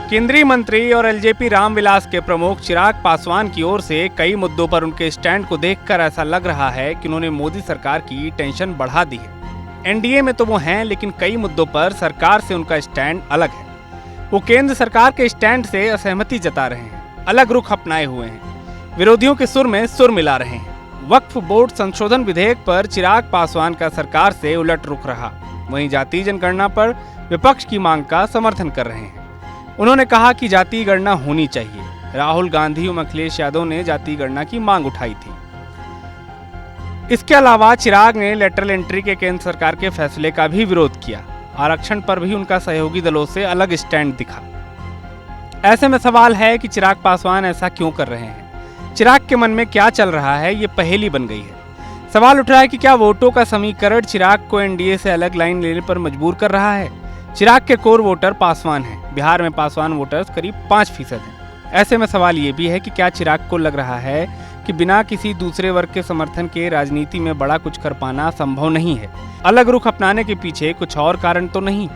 केंद्रीय मंत्री और एलजेपी रामविलास के प्रमुख चिराग पासवान की ओर से कई मुद्दों पर उनके स्टैंड को देखकर ऐसा लग रहा है कि उन्होंने मोदी सरकार की टेंशन बढ़ा दी है। एनडीए में तो वो हैं, लेकिन कई मुद्दों पर सरकार से उनका स्टैंड अलग है। वो केंद्र सरकार के स्टैंड से असहमति जता रहे हैं, अलग रुख अपनाए हुए हैं, विरोधियों के सुर में सुर मिला रहे हैं। वक्फ बोर्ड संशोधन विधेयक पर चिराग पासवान का सरकार से उलट रुख रहा। वहीं जातीय जनगणना पर विपक्ष की मांग का समर्थन कर रहे हैं। उन्होंने कहा कि जातीय गणना होनी चाहिए। राहुल गांधी और अखिलेश यादव ने जातीय गणना की मांग उठाई थी। इसके अलावा चिराग ने लेटरल एंट्री के केंद्र सरकार के फैसले का भी विरोध किया। आरक्षण पर भी उनका सहयोगी दलों से अलग स्टैंड दिखा। ऐसे में सवाल है कि चिराग पासवान ऐसा क्यों कर रहे हैं? चिराग के मन में क्या चल रहा है, ये पहेली बन गई है। सवाल उठ रहा है कि क्या वोटों का समीकरण चिराग को एनडीए से अलग लाइन लेने पर मजबूर कर रहा है? चिराग के कोर वोटर पासवान हैं। बिहार में पासवान वोटर्स करीब 5% हैं। ऐसे में सवाल ये भी है कि क्या चिराग को लग रहा है कि बिना किसी दूसरे वर्ग के समर्थन के राजनीति में बड़ा कुछ कर पाना संभव नहीं है? अलग रुख अपनाने के पीछे कुछ और कारण तो नहीं?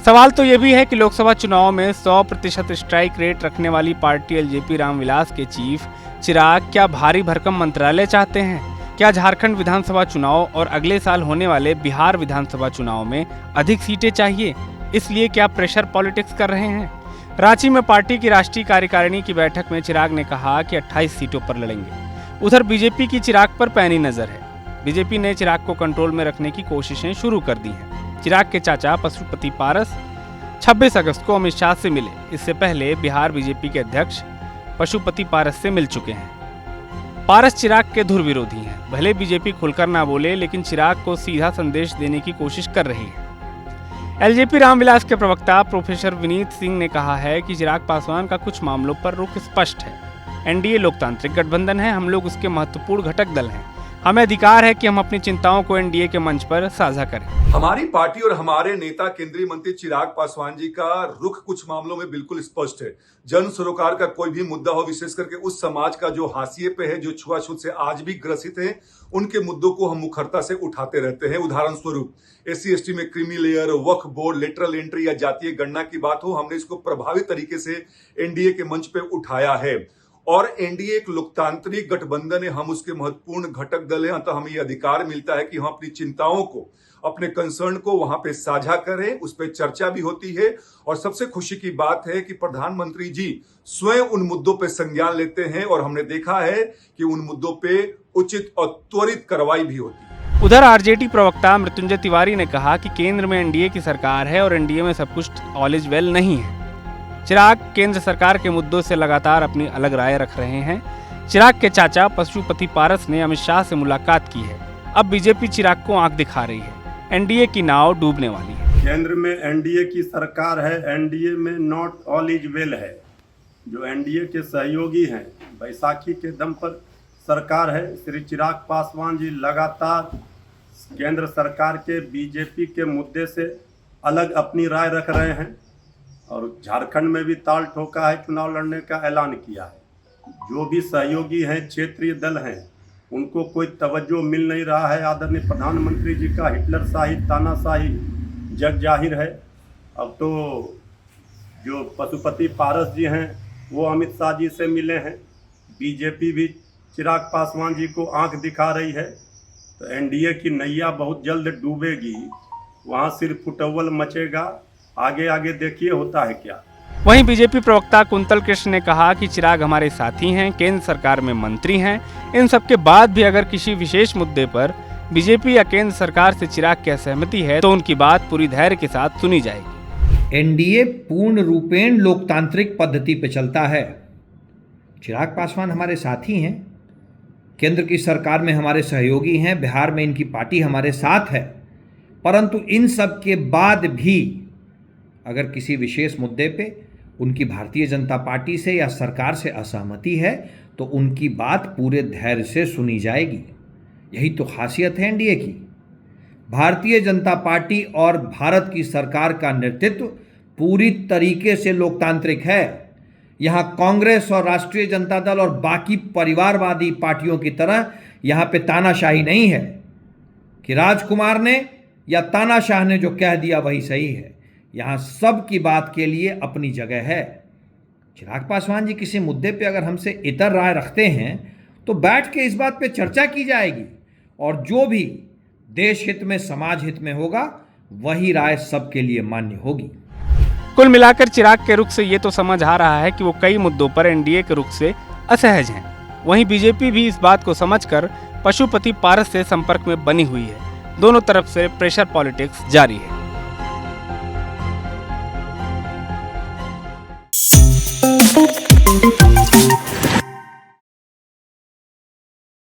सवाल तो ये भी है कि लोकसभा चुनाव में 100% स्ट्राइक रेट रखने वाली पार्टी एलजेपी रामविलास के चीफ चिराग क्या भारी भरकम मंत्रालय चाहते हैं? क्या झारखंड विधानसभा चुनाव और अगले साल होने वाले बिहार विधानसभा चुनाव में अधिक सीटें चाहिए, इसलिए क्या प्रेशर पॉलिटिक्स कर रहे हैं? रांची में पार्टी की राष्ट्रीय कार्यकारिणी की बैठक में चिराग ने कहा कि 28 सीटों पर लड़ेंगे। उधर बीजेपी की चिराग पर पैनी नजर है। बीजेपी ने चिराग को कंट्रोल में रखने की कोशिशें शुरू कर दी हैं। चिराग के चाचा पशुपति पारस 26 अगस्त को अमित शाह से मिले। इससे पहले बिहार बीजेपी के अध्यक्ष पशुपति पारस से मिल चुके हैं। पारस चिराग के धुर विरोधी हैं। भले बीजेपी खुलकर ना बोले, लेकिन चिराग को सीधा संदेश देने की कोशिश कर रही है। एलजेपी रामविलास के प्रवक्ता प्रोफेसर विनीत सिंह ने कहा है कि चिराग पासवान का कुछ मामलों पर रुख स्पष्ट है। एनडीए लोकतांत्रिक गठबंधन है, हम लोग उसके महत्वपूर्ण घटक दल हैं। हमें अधिकार है कि हम अपनी चिंताओं को एनडीए के मंच पर साझा करें। हमारी पार्टी और हमारे नेता केंद्रीय मंत्री चिराग पासवान जी का रुख कुछ मामलों में बिल्कुल स्पष्ट है। जन सरोकार का कोई भी मुद्दा हो, विशेष करके उस समाज का जो हाशिए पे है, जो छुआछूत से आज भी ग्रसित है, उनके मुद्दों को हम मुखरता से उठाते रहते हैं। उदाहरण स्वरूप SC ST में क्रीमी लेयर, वक्फ बोर्ड, लेटरल एंट्री या जातीय गणना की बात हो, हमने इसको प्रभावी तरीके से एनडीए के मंच पे उठाया है। और एनडीए एक लोकतांत्रिक गठबंधन है, हम उसके महत्वपूर्ण घटक दल हैं, अतः हमें यह अधिकार मिलता है कि हम अपनी चिंताओं को, अपने कंसर्न को वहां पे साझा करें, उस पर चर्चा भी होती है। और सबसे खुशी की बात है कि प्रधानमंत्री जी स्वयं उन मुद्दों पे संज्ञान लेते हैं और हमने देखा है कि उन मुद्दों पे उचित और त्वरित कार्रवाई भी होती है। उधर आरजेडी प्रवक्ता मृत्युंजय तिवारी ने कहा कि केंद्र में एनडीए की सरकार है और एनडीए में सब कुछ ऑल इज वेल नहीं है। चिराग केंद्र सरकार के मुद्दों से लगातार अपनी अलग राय रख रहे हैं। चिराग के चाचा पशुपति पारस ने अमित शाह से मुलाकात की है। अब बीजेपी चिराग को आंख दिखा रही है। एनडीए की नाव डूबने वाली है। केंद्र में एनडीए की सरकार है, एनडीए में नॉट ऑल इज वेल है। जो एनडीए के सहयोगी हैं, बैसाखी के दम पर सरकार है। श्री चिराग पासवान जी लगातार केंद्र सरकार के बीजेपी के मुद्दे से अलग अपनी राय रख रहे हैं और झारखंड में भी ताल ठोका है, चुनाव लड़ने का ऐलान किया है। जो भी सहयोगी हैं, क्षेत्रीय दल हैं, उनको कोई तवज्जो मिल नहीं रहा है। आदरणीय प्रधानमंत्री जी का हिटलर शाही, तानाशाही जग जाहिर है। अब तो जो पशुपति पारस जी हैं, वो अमित शाह जी से मिले हैं। बीजेपी भी चिराग पासवान जी को आंख दिखा रही है। तो एनडीए की नैया बहुत जल्द डूबेगी, वहाँ सिर्फ फुटअव्वल मचेगा। आगे आगे देखिए होता है क्या। वहीं बीजेपी प्रवक्ता कुंतल कृष्ण ने कहा कि चिराग हमारे साथी हैं, केंद्र सरकार में मंत्री हैं। इन सब के बाद भी अगर किसी विशेष मुद्दे पर बीजेपी या केंद्र सरकार से चिराग की असहमति है तो उनकी बात पूरी धैर्य के साथ सुनी जाएगी। एनडीए पूर्ण रूपेण लोकतांत्रिक पद्धति पे चलता है। चिराग पासवान हमारे साथी हैं, केंद्र की सरकार में हमारे सहयोगी हैं, बिहार में इनकी पार्टी हमारे साथ है। परंतु इन सब के बाद भी अगर किसी विशेष मुद्दे पे उनकी भारतीय जनता पार्टी से या सरकार से असहमति है तो उनकी बात पूरे धैर्य से सुनी जाएगी। यही तो खासियत है एनडीए की। भारतीय जनता पार्टी और भारत की सरकार का नेतृत्व पूरी तरीके से लोकतांत्रिक है। यहाँ कांग्रेस और राष्ट्रीय जनता दल और बाकी परिवारवादी पार्टियों की तरह यहाँ पे तानाशाही नहीं है कि राजकुमार ने या तानाशाह ने जो कह दिया वही सही है। यहाँ सब की बात के लिए अपनी जगह है। चिराग पासवान जी किसी मुद्दे पे अगर हमसे इतर राय रखते हैं तो बैठ के इस बात पे चर्चा की जाएगी और जो भी देश हित में, समाज हित में होगा वही राय सबके लिए मान्य होगी। कुल मिलाकर चिराग के रुख से ये तो समझ आ रहा है कि वो कई मुद्दों पर एनडीए के रुख से असहज हैं। वहीं बीजेपी भी इस बात को समझकर पशुपति पारस से संपर्क में बनी हुई है। दोनों तरफ से प्रेशर पॉलिटिक्स जारी है।